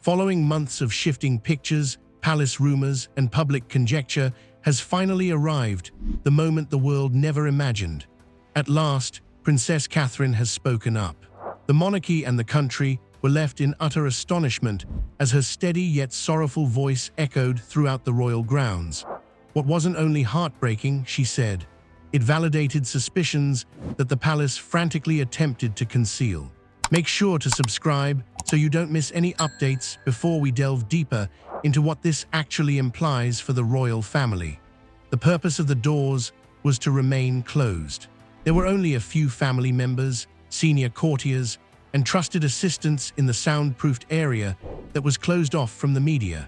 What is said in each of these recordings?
Following months of shifting pictures, palace rumors, and public conjecture has finally arrived, the moment the world never imagined. At last, Princess Catherine has spoken up. The monarchy and the country were left in utter astonishment as her steady yet sorrowful voice echoed throughout the royal grounds. What wasn't only heartbreaking, she said, it validated suspicions that the palace frantically attempted to conceal. Make sure to subscribe so you don't miss any updates before we delve deeper into what this actually implies for the royal family. The purpose of the doors was to remain closed. There were only a few family members, senior courtiers, and trusted assistants in the soundproofed area that was closed off from the media.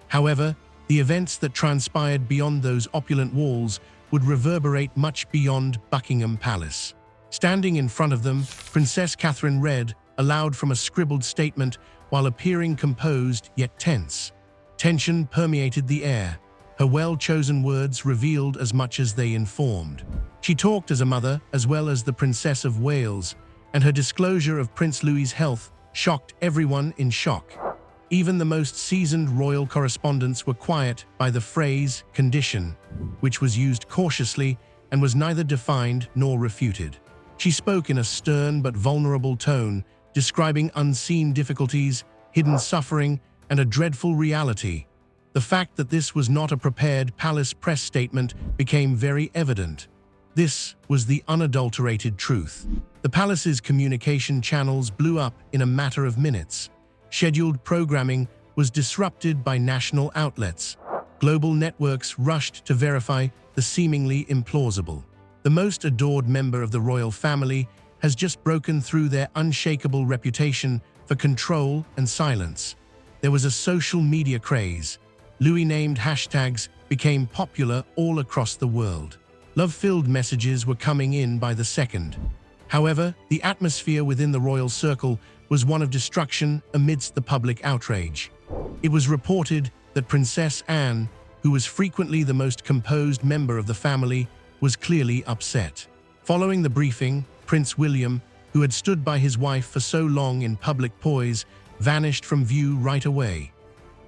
However, the events that transpired beyond those opulent walls would reverberate much beyond Buckingham Palace. Standing in front of them, Princess Catherine read aloud from a scribbled statement while appearing composed yet tense. Tension permeated the air. Her well-chosen words revealed as much as they informed. She talked as a mother as well as the Princess of Wales, and her disclosure of Prince Louis's health shocked everyone in shock. Even the most seasoned royal correspondents were quiet by the phrase condition, which was used cautiously and was neither defined nor refuted. She spoke in a stern but vulnerable tone, describing unseen difficulties, hidden suffering, and a dreadful reality. The fact that this was not a prepared palace press statement became very evident. This was the unadulterated truth. The palace's communication channels blew up in a matter of minutes. Scheduled programming was disrupted by national outlets. Global networks rushed to verify the seemingly implausible. The most adored member of the royal family has just broken through their unshakable reputation for control and silence. There was a social media craze. Louis-named hashtags became popular all across the world. Love-filled messages were coming in by the second. However, the atmosphere within the royal circle was one of destruction amidst the public outrage. It was reported that Princess Anne, who was frequently the most composed member of the family, was clearly upset. Following the briefing, Prince William, who had stood by his wife for so long in public poise, vanished from view right away.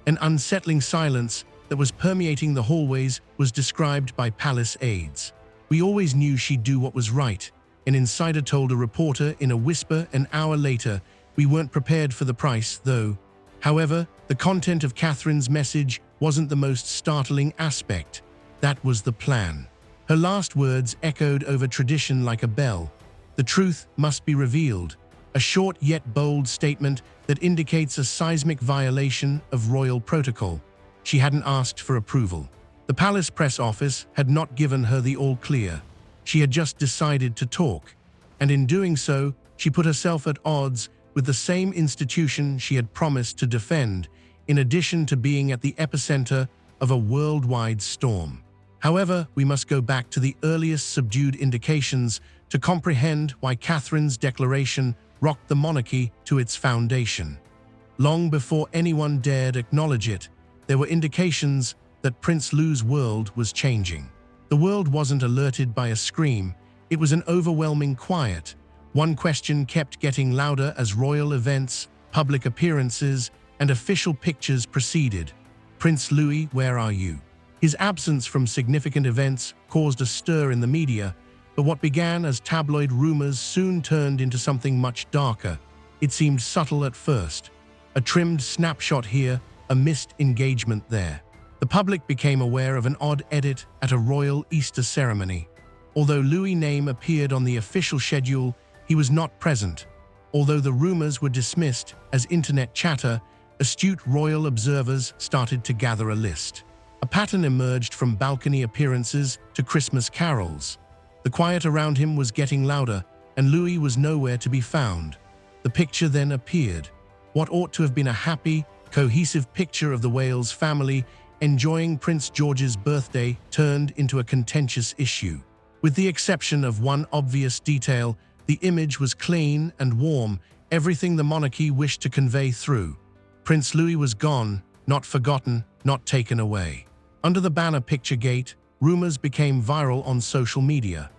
An unsettling silence that was permeating the hallways was described by palace aides. "We always knew she'd do what was right," an insider told a reporter in a whisper an hour later. "We weren't prepared for the price, though." However, the content of Catherine's message wasn't the most startling aspect. That was the plan. Her last words echoed over tradition like a bell. The truth must be revealed, a short yet bold statement that indicates a seismic violation of royal protocol. She hadn't asked for approval. The palace press office had not given her the all-clear. She had just decided to talk, and in doing so, she put herself at odds with the same institution she had promised to defend, in addition to being at the epicenter of a worldwide storm. However, we must go back to the earliest subdued indications to comprehend why Catherine's declaration rocked the monarchy to its foundation. Long before anyone dared acknowledge it, there were indications that Prince Louis's world was changing. The world wasn't alerted by a scream, it was an overwhelming quiet. One question kept getting louder as royal events, public appearances, and official pictures proceeded. "Prince Louis, where are you?" His absence from significant events caused a stir in the media, but what began as tabloid rumors soon turned into something much darker. It seemed subtle at first. A trimmed snapshot here, a missed engagement there. The public became aware of an odd edit at a royal Easter ceremony. Although Louis' name appeared on the official schedule, he was not present. Although the rumors were dismissed as internet chatter, astute royal observers started to gather a list. A pattern emerged from balcony appearances to Christmas carols. The quiet around him was getting louder, and Louis was nowhere to be found. The picture then appeared. What ought to have been a happy, cohesive picture of the Wales family enjoying Prince George's birthday turned into a contentious issue. With the exception of one obvious detail, the image was clean and warm, everything the monarchy wished to convey through. Prince Louis was gone, not forgotten, not taken away. Under the banner Picturegate, rumors became viral on social media.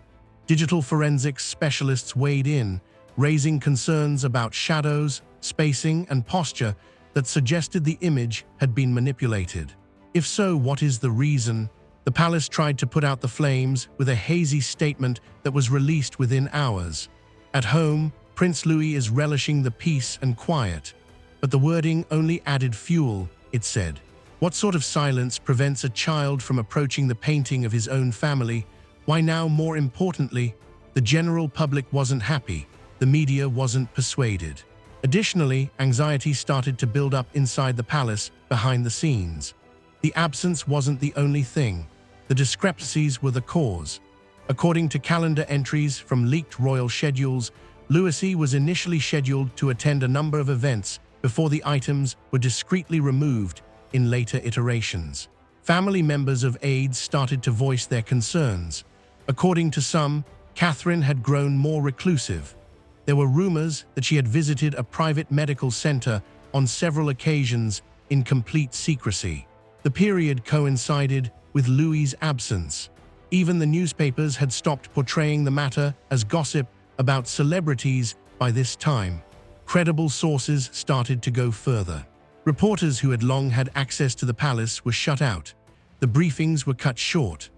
Digital forensics specialists weighed in, raising concerns about shadows, spacing, and posture that suggested the image had been manipulated. If so, what is the reason? The palace tried to put out the flames with a hazy statement that was released within hours. At home, Prince Louis is relishing the peace and quiet. But the wording only added fuel, it said. What sort of silence prevents a child from approaching the painting of his own family? Why now, more importantly, the general public wasn't happy. The media wasn't persuaded. Additionally, anxiety started to build up inside the palace behind the scenes. The absence wasn't the only thing. The discrepancies were the cause. According to calendar entries from leaked royal schedules, Louis was initially scheduled to attend a number of events before the items were discreetly removed in later iterations. Family members of aides started to voice their concerns. According to some, Catherine had grown more reclusive. There were rumors that she had visited a private medical center on several occasions in complete secrecy. The period coincided with Louis's absence. Even the newspapers had stopped portraying the matter as gossip about celebrities by this time. Credible sources started to go further. Reporters who had long had access to the palace were shut out. The briefings were cut short.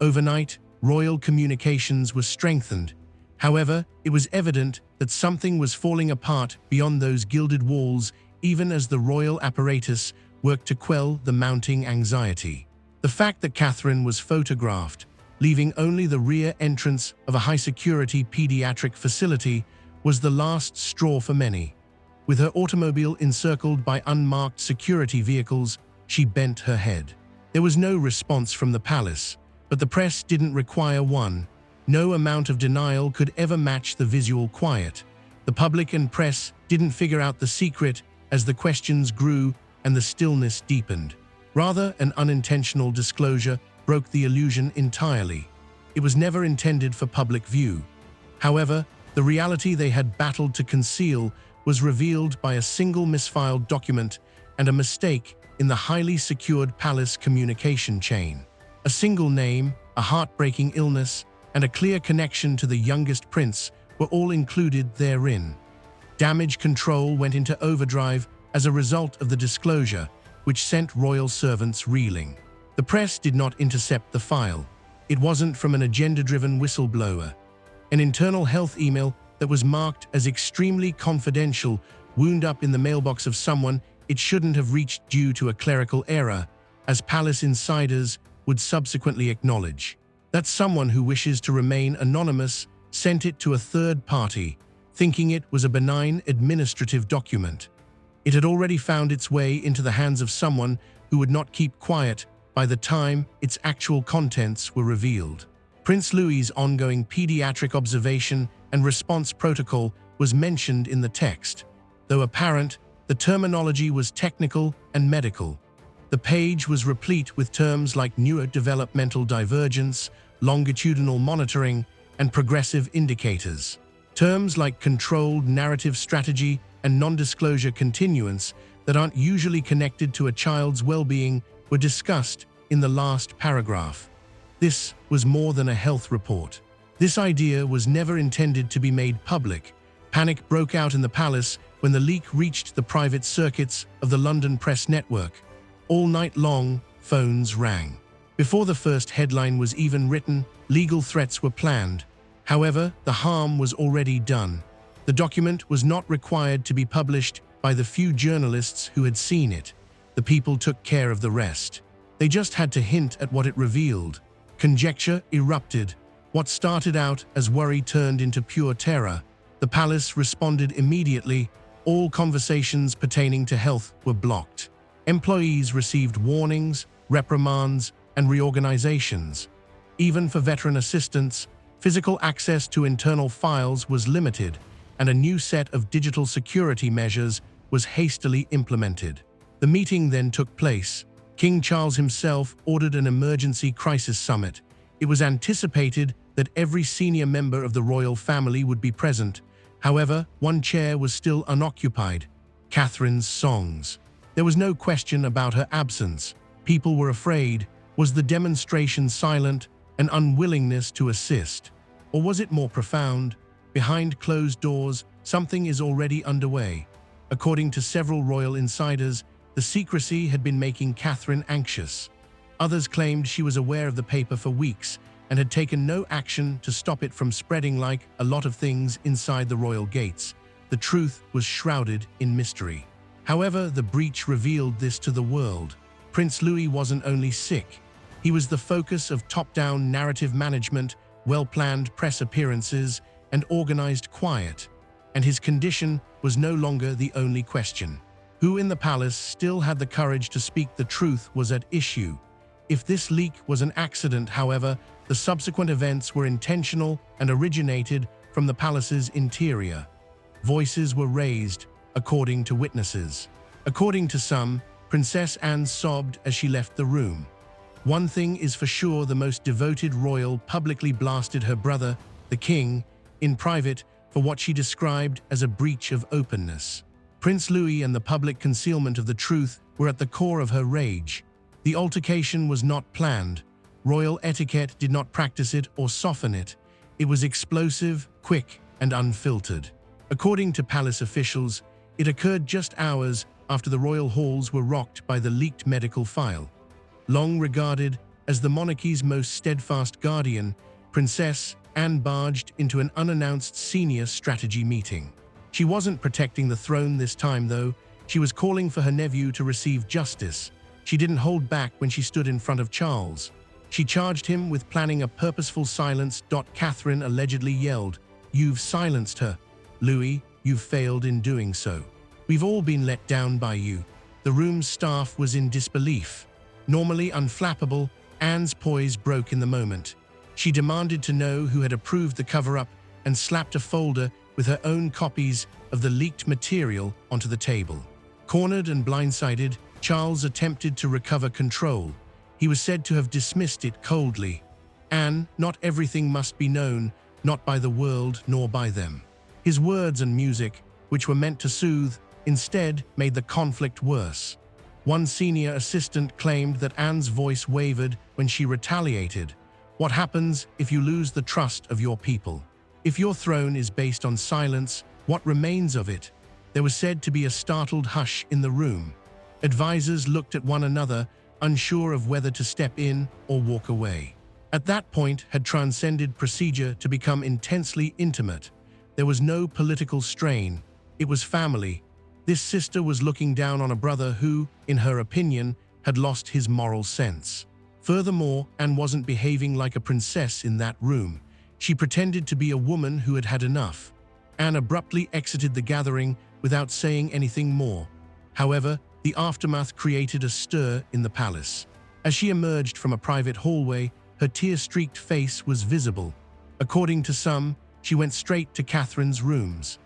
Overnight, royal communications were strengthened. However, it was evident that something was falling apart beyond those gilded walls, even as the royal apparatus worked to quell the mounting anxiety. The fact that Catherine was photographed, leaving only the rear entrance of a high-security pediatric facility, was the last straw for many. With her automobile encircled by unmarked security vehicles, she bent her head. There was no response from the palace, but the press didn't require one. No amount of denial could ever match the visual quiet. The public and press didn't figure out the secret as the questions grew and the stillness deepened. Rather, an unintentional disclosure broke the illusion entirely. It was never intended for public view. However, the reality they had battled to conceal was revealed by a single misfiled document and a mistake in the highly secured palace communication chain. A single name, a heartbreaking illness, and a clear connection to the youngest prince were all included therein. Damage control went into overdrive as a result of the disclosure, which sent royal servants reeling. The press did not intercept the file. It wasn't from an agenda-driven whistleblower. An internal health email that was marked as extremely confidential wound up in the mailbox of someone it shouldn't have reached due to a clerical error, as palace insiders would subsequently acknowledge. That someone who wishes to remain anonymous sent it to a third party, thinking it was a benign administrative document. It had already found its way into the hands of someone who would not keep quiet by the time its actual contents were revealed. Prince Louis's ongoing pediatric observation and response protocol was mentioned in the text. Though apparent, the terminology was technical and medical. The page was replete with terms like neurodevelopmental divergence, longitudinal monitoring, and progressive indicators. Terms like controlled narrative strategy and non-disclosure continuance that aren't usually connected to a child's well-being were discussed in the last paragraph. This was more than a health report. This idea was never intended to be made public. Panic broke out in the palace when the leak reached the private circuits of the London press network. All night long, phones rang. Before the first headline was even written, legal threats were planned. However, the harm was already done. The document was not required to be published by the few journalists who had seen it. The people took care of the rest. They just had to hint at what it revealed. Conjecture erupted. What started out as worry turned into pure terror. The palace responded immediately. All conversations pertaining to health were blocked. Employees received warnings, reprimands, and reorganizations. Even for veteran assistants, physical access to internal files was limited, and a new set of digital security measures was hastily implemented. The meeting then took place. King Charles himself ordered an emergency crisis summit. It was anticipated that every senior member of the royal family would be present. However, one chair was still unoccupied: Catherine's songs. There was no question about her absence. People were afraid. Was the demonstration silent, an unwillingness to assist? Or was it more profound? Behind closed doors, something is already underway. According to several royal insiders, the secrecy had been making Catherine anxious. Others claimed she was aware of the paper for weeks and had taken no action to stop it from spreading like a lot of things inside the royal gates. The truth was shrouded in mystery. However, the breach revealed this to the world. Prince Louis wasn't only sick. He was the focus of top-down narrative management, well-planned press appearances, and organized quiet. And his condition was no longer the only question. Who in the palace still had the courage to speak the truth was at issue. If this leak was an accident, however, the subsequent events were intentional and originated from the palace's interior. Voices were raised, according to witnesses. According to some, Princess Anne sobbed as she left the room. One thing is for sure, the most devoted royal publicly blasted her brother, the king, in private for what she described as a breach of openness. Prince Louis and the public concealment of the truth were at the core of her rage. The altercation was not planned. Royal etiquette did not practice it or soften it. It was explosive, quick, and unfiltered. According to palace officials, it occurred just hours after the royal halls were rocked by the leaked medical file. Long regarded as the monarchy's most steadfast guardian, Princess Anne barged into an unannounced senior strategy meeting. She wasn't protecting the throne this time, though. She was calling for her nephew to receive justice. She didn't hold back when she stood in front of Charles. She charged him with planning a purposeful silence. Catherine allegedly yelled, "You've silenced her. Louis, you've failed in doing so. We've all been let down by you." The room's staff was in disbelief. Normally unflappable, Anne's poise broke in the moment. She demanded to know who had approved the cover-up and slapped a folder with her own copies of the leaked material onto the table. Cornered and blindsided, Charles attempted to recover control. He was said to have dismissed it coldly. "Anne, not everything must be known, not by the world nor by them." His words and music, which were meant to soothe, instead made the conflict worse. One senior assistant claimed that Anne's voice wavered when she retaliated. "What happens if you lose the trust of your people? If your throne is based on silence, what remains of it?" There was said to be a startled hush in the room. Advisors looked at one another, unsure of whether to step in or walk away. At that point had transcended procedure to become intensely intimate. There was no political strain. It was family. This sister was looking down on a brother who, in her opinion, had lost his moral sense. Furthermore, Anne wasn't behaving like a princess in that room. She pretended to be a woman who had had enough. Anne abruptly exited the gathering without saying anything more. However, the aftermath created a stir in the palace. As she emerged from a private hallway, her tear-streaked face was visible. According to some, she went straight to Catherine's rooms.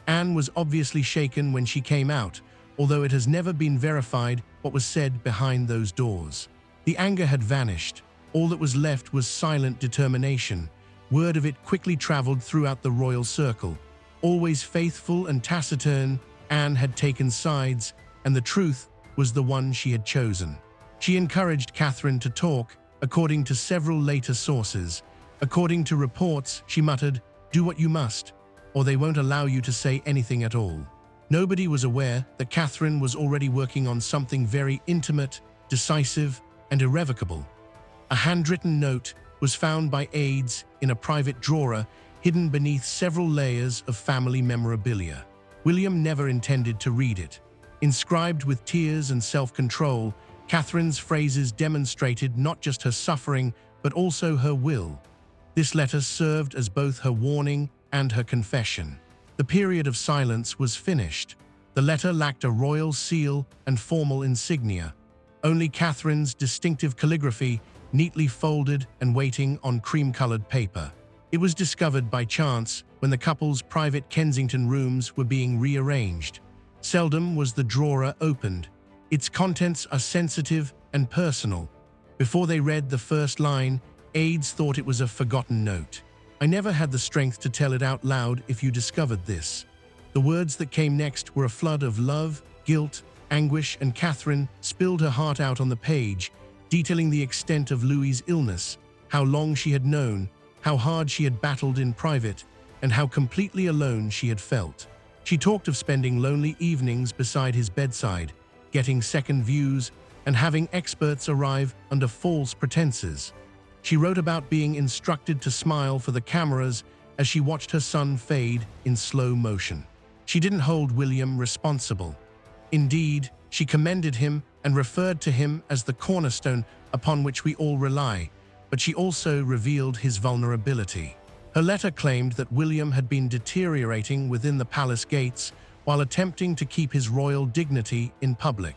Anne was obviously shaken when she came out, although it has never been verified what was said behind those doors. The anger had vanished. All that was left was silent determination. Word of it quickly traveled throughout the royal circle. Always faithful and taciturn, Anne had taken sides, and the truth was the one she had chosen. She encouraged Catherine to talk, according to several later sources. According to reports, she muttered, "Do what you must, or they won't allow you to say anything at all." Nobody was aware that Catherine was already working on something very intimate, decisive, and irrevocable. A handwritten note was found by aides in a private drawer hidden beneath several layers of family memorabilia. William never intended to read it. Inscribed with tears and self-control, Catherine's phrases demonstrated not just her suffering, but also her will. This letter served as both her warning and her confession. The period of silence was finished. The letter lacked a royal seal and formal insignia. Only Catherine's distinctive calligraphy, neatly folded and waiting on cream-colored paper. It was discovered by chance when the couple's private Kensington rooms were being rearranged. Seldom was the drawer opened. Its contents are sensitive and personal. Before they read the first line, aides thought it was a forgotten note. "I never had the strength to tell it out loud if you discovered this." The words that came next were a flood of love, guilt, anguish, and Catherine spilled her heart out on the page, detailing the extent of Louis's illness, how long she had known, how hard she had battled in private, and how completely alone she had felt. She talked of spending lonely evenings beside his bedside, getting second views, and having experts arrive under false pretenses. She wrote about being instructed to smile for the cameras as she watched her son fade in slow motion. She didn't hold William responsible. Indeed, she commended him and referred to him as the cornerstone upon which we all rely, but she also revealed his vulnerability. Her letter claimed that William had been deteriorating within the palace gates while attempting to keep his royal dignity in public.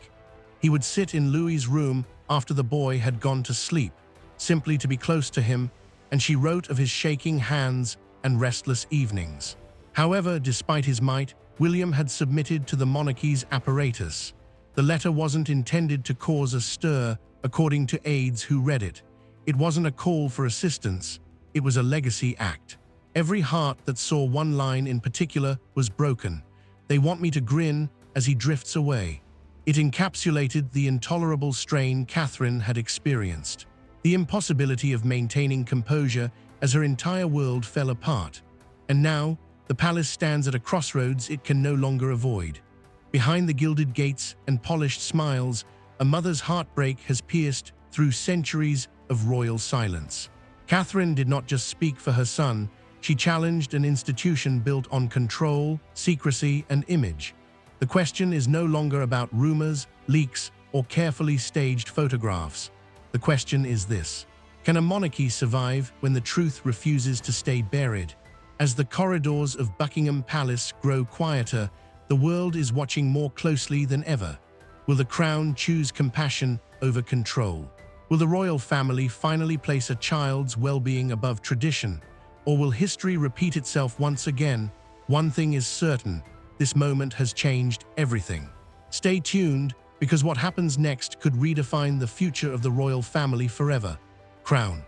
He would sit in Louis's room after the boy had gone to sleep, simply to be close to him, and she wrote of his shaking hands and restless evenings. However, despite his might, William had submitted to the monarchy's apparatus. The letter wasn't intended to cause a stir, according to aides who read it. It wasn't a call for assistance, it was a legacy act. Every heart that saw one line in particular was broken. They want me to grin as he drifts away. It encapsulated the intolerable strain Catherine had experienced, the impossibility of maintaining composure as her entire world fell apart. And now, the palace stands at a crossroads it can no longer avoid. Behind the gilded gates and polished smiles, a mother's heartbreak has pierced through centuries of royal silence. Catherine did not just speak for her son, she challenged an institution built on control, secrecy, and image. The question is no longer about rumors, leaks, or carefully staged photographs. The question is this: can a monarchy survive when the truth refuses to stay buried? As the corridors of Buckingham Palace grow quieter, the world is watching more closely than ever. Will the crown choose compassion over control? Will the royal family finally place a child's well-being above tradition? Or will history repeat itself once again? One thing is certain: this moment has changed everything. Stay tuned, because what happens next could redefine the future of the royal family forever. Crown.